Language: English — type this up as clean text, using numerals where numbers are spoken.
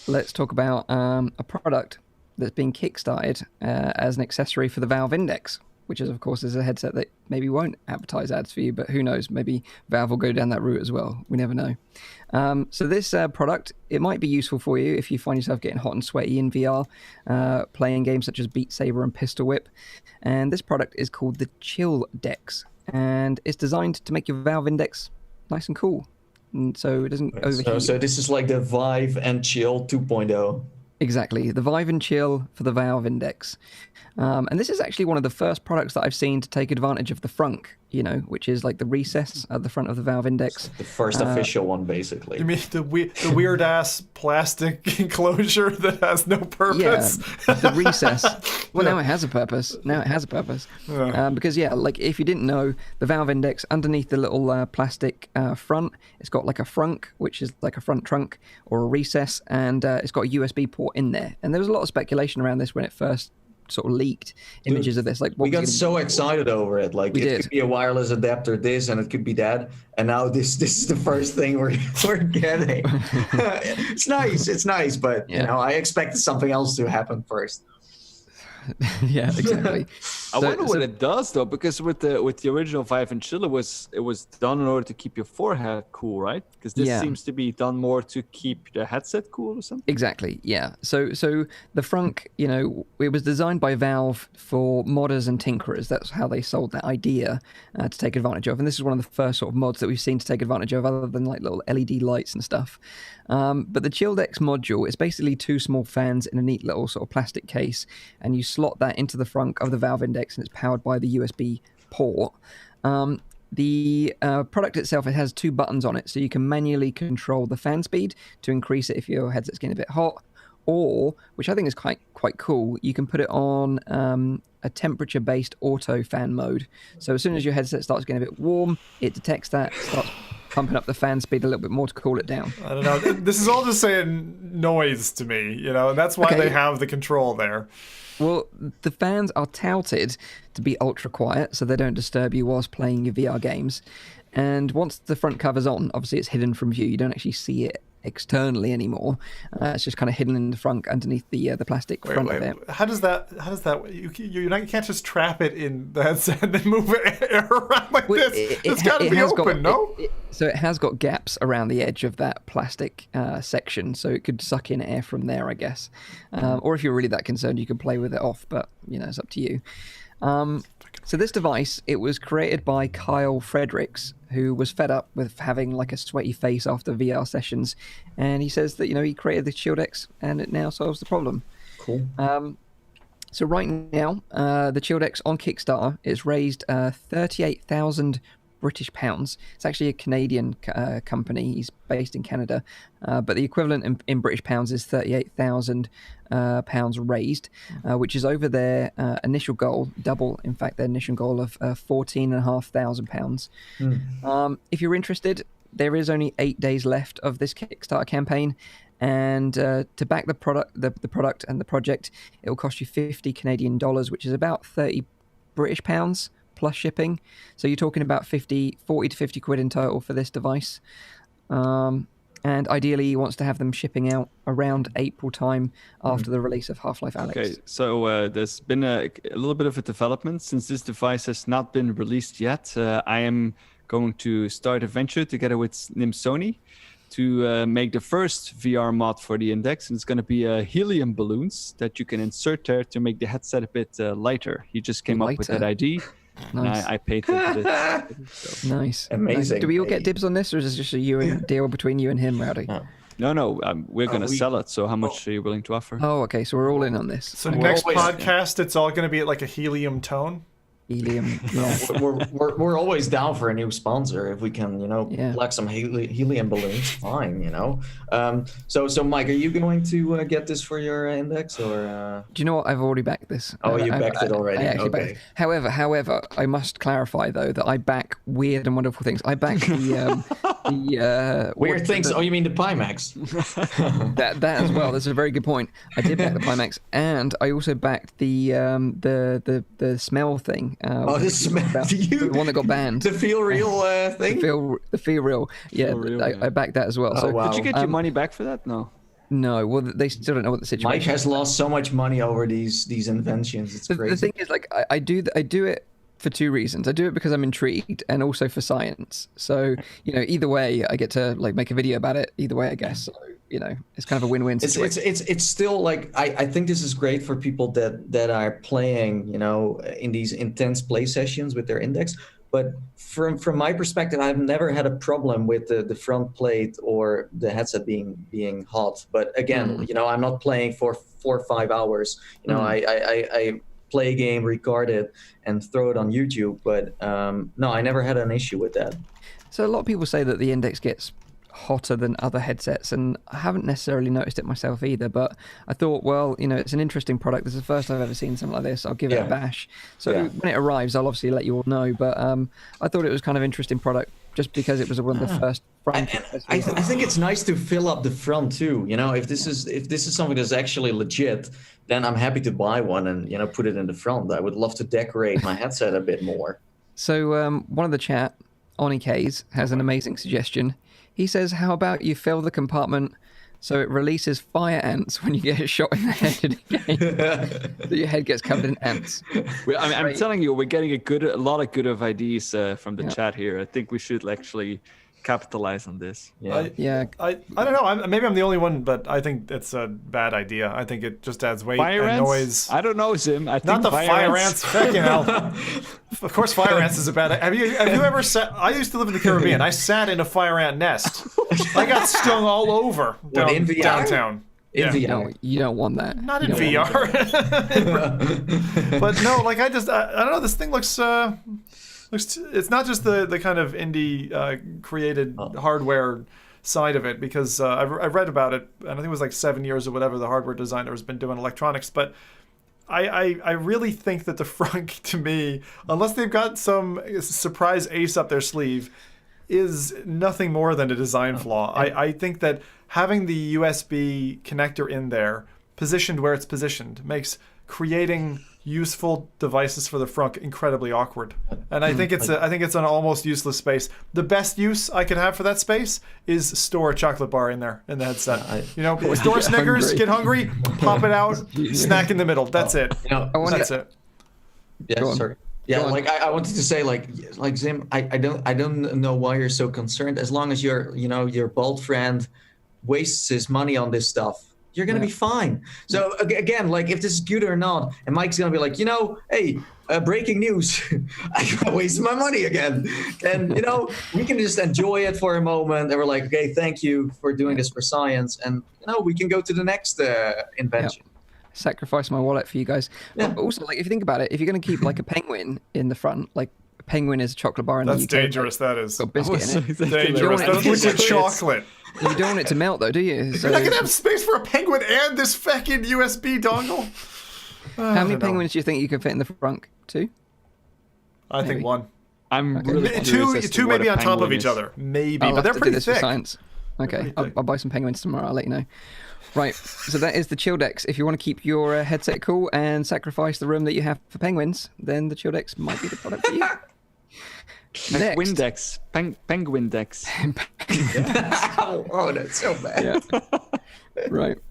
let's talk about a product that's being kickstarted as an accessory for the Valve Index, which is, of course, is a headset that maybe won't advertise ads for you, but who knows? Maybe Valve will go down that route as well. We never know. So this product, it might be useful for you if you find yourself getting hot and sweaty in VR, playing games such as Beat Saber and Pistol Whip. And this product is called the Chilldex, and it's designed to make your Valve Index nice and cool, and so it doesn't overheat. So this is like the Vive and Chill 2.0. Exactly, the Vive and Chill for the Valve Index. And this is actually one of the first products that I've seen to take advantage of the Frunk, which is like the recess at the front of the Valve Index. The first official one, basically. You mean the weird-ass plastic enclosure that has no purpose? Yeah, the recess. Well, now it has a purpose. Because, like if you didn't know, the Valve Index, underneath the little plastic front, it's got like a frunk, which is like a front trunk or a recess, and it's got a USB port in there. And there was a lot of speculation around this when it first sort of leaked images of this. Like, we got so excited over it. Like, it could be a wireless adapter, this, and it could be that. And now this is the first thing we're getting. It's nice, but I expected something else to happen first. Yeah, exactly. I wonder what it does though, because with the original Vive and Chill, it was done in order to keep your forehead cool, right? Because this seems to be done more to keep the headset cool or something. Exactly. Yeah. So the Frunk, it was designed by Valve for modders and tinkerers. That's how they sold that idea to take advantage of. And this is one of the first sort of mods that we've seen to take advantage of, other than like little LED lights and stuff. But the Chilldex module is basically two small fans in a neat little sort of plastic case, and you slot that into the front of the Valve Index, and it's powered by the USB port. The product itself, it has two buttons on it, so you can manually control the fan speed to increase it if your headset's getting a bit hot, or, which I think is quite cool, you can put it on a temperature-based auto fan mode. So as soon as your headset starts getting a bit warm, it detects that, starts pumping up the fan speed a little bit more to cool it down. I don't know. This is all just saying noise to me, and that's why they have the control there. Well, the fans are touted to be ultra quiet, so they don't disturb you whilst playing your VR games. And once the front cover's on, obviously it's hidden from view. You don't actually see it externally anymore. It's just kind of hidden in the front underneath the plastic front of it. How does that you can't just trap it in the headset and then move it around like this? It's got to be open, no? So it has got gaps around the edge of that plastic section, so it could suck in air from there, I guess. Or if you're really that concerned, you could play with it off, but it's up to you. So this device, it was created by Kyle Fredericks, who was fed up with having like a sweaty face after VR sessions, and he says that he created the Chilldex and it now solves the problem. Cool. So right now, the Chilldex on Kickstarter is raised 38,000 British pounds. It's actually a Canadian company. He's based in Canada, but the equivalent in British pounds is 38,000 pounds raised, which is over their initial goal, double, in fact, their initial goal of £14,500. If you're interested, there is only 8 days left of this Kickstarter campaign, and to back the product, the product and the project, it will cost you 50 Canadian dollars, which is about 30 British pounds plus shipping. So you're talking about 40 to 50 quid in total for this device. And ideally, he wants to have them shipping out around April time after the release of Half-Life Alyx. Okay, so there's been a little bit of a development. Since this device has not been released yet, I am going to start a venture together with Sony to make the first VR mod for the Index. And it's going to be helium balloons that you can insert there to make the headset a bit lighter. He just came up with that idea. Nice. I patented it. So. Nice. Amazing. Do we all get dibs on this, or is this just a deal between you and him, Rowdy? No, we're going to sell it. So how much are you willing to offer? Oh, okay. So we're all in on this. So next podcast, it's all going to be at like a helium tone? Helium, yeah. we're always down for a new sponsor if we can, collect some helium balloons. Fine, So Mike, are you going to get this for your Index, or? Do you know what? I've already backed this. Oh, you backed it already. I backed it. However, I must clarify though that I back weird and wonderful things. I back the weird things. You mean the Pimax? that as well. That's a very good point. I did back the Pimax, and I also backed the smell thing. The smell. The one that got banned. The Feel Real thing. The Feel Real. Yeah, I backed that as well. Oh, so, wow. Did you get your money back for that? No. No, well, they still don't know what the situation Mike has lost so much money over these inventions. It's crazy. The thing is, like, I do it for two reasons. I do it because I'm intrigued, and also for science. So, either way, I get to like make a video about it. Either way, I guess. So, it's kind of a win-win situation. It's still like I think this is great for people that are playing, in these intense play sessions with their index. But from my perspective, I've never had a problem with the front plate or the headset being hot. But again, I'm not playing for 4 or 5 hours. I play a game, record it, and throw it on YouTube. But no, I never had an issue with that. So a lot of people say that the index gets hotter than other headsets, and I haven't necessarily noticed it myself either, but I thought, well, it's an interesting product. This is the first I've ever seen something like this. I'll give it a bash. So when it arrives, I'll obviously let you all know, but I thought it was kind of interesting product just because it was one of the first front. I think it's nice to fill up the front too. If this is something that's actually legit, then I'm happy to buy one and put it in the front. I would love to decorate my headset a bit more. So one of the chat, Oni K's, has an amazing suggestion. He says, how about you fill the compartment so it releases fire ants when you get shot in the head in a game? So your head gets covered in ants. I'm telling you, we're getting a lot of good ideas from the chat here. I think we should actually capitalize on this. I don't know. Maybe I'm the only one, but I think it's a bad idea. I think it just adds weight and noise. I don't know, Zim. I think not the fire ants. Fucking hell. Of course, fire ants is a bad idea. Have you ever sat? I used to live in the Caribbean. I sat in a fire ant nest. I got stung all over downtown. In VR? No, you don't want that. Not in VR. But no, like I don't know. This thing looks. It's not just the kind of indie created hardware side of it, because I've read about it, and I think it was like 7 years or whatever the hardware designer has been doing electronics. But I really think that the Frunk, to me, unless they've got some surprise ace up their sleeve, is nothing more than a design flaw. I think that having the USB connector in there, positioned where it's positioned, makes creating useful devices for the Frunk incredibly awkward, and I think it's an almost useless space. The best use I could have for that space is store a chocolate bar in there in the headset. Store Snickers, get hungry, pop it out, snack in the middle. That's it. That's it. Yeah, sorry. Yeah, like I wanted to say, like Zim, I don't know why you're so concerned. As long as your bald friend wastes his money on this stuff, you're going to be fine. So again, like if this is good or not, and Mike's going to be like, hey, breaking news, I wasted my money again. And, we can just enjoy it for a moment. And we're like, okay, thank you for doing this for science. And, we can go to the next invention. Sacrifice my wallet for you guys. Yeah. But also, like, if you think about it, if you're going to keep like a penguin in the front, like a penguin is a chocolate bar in the UK. That's dangerous, that is. Got biscuit in it. Dangerous. That's liquid chocolate. You don't want it to melt, though, do you? So, you're not going to have space for a penguin and this fucking USB dongle? How many penguins do you think you can fit in the Frunk? 2? I think 1. I'm really curious two maybe on top of each other. Maybe, but they're pretty thick. For science. Okay, I'll buy some penguins tomorrow. I'll let you know. Right, so that is the Chilldex. If you want to keep your headset cool and sacrifice the room that you have for penguins, then the Chilldex might be the product for you. Windex. Penguindex. Oh, that's so bad. Yeah. Right.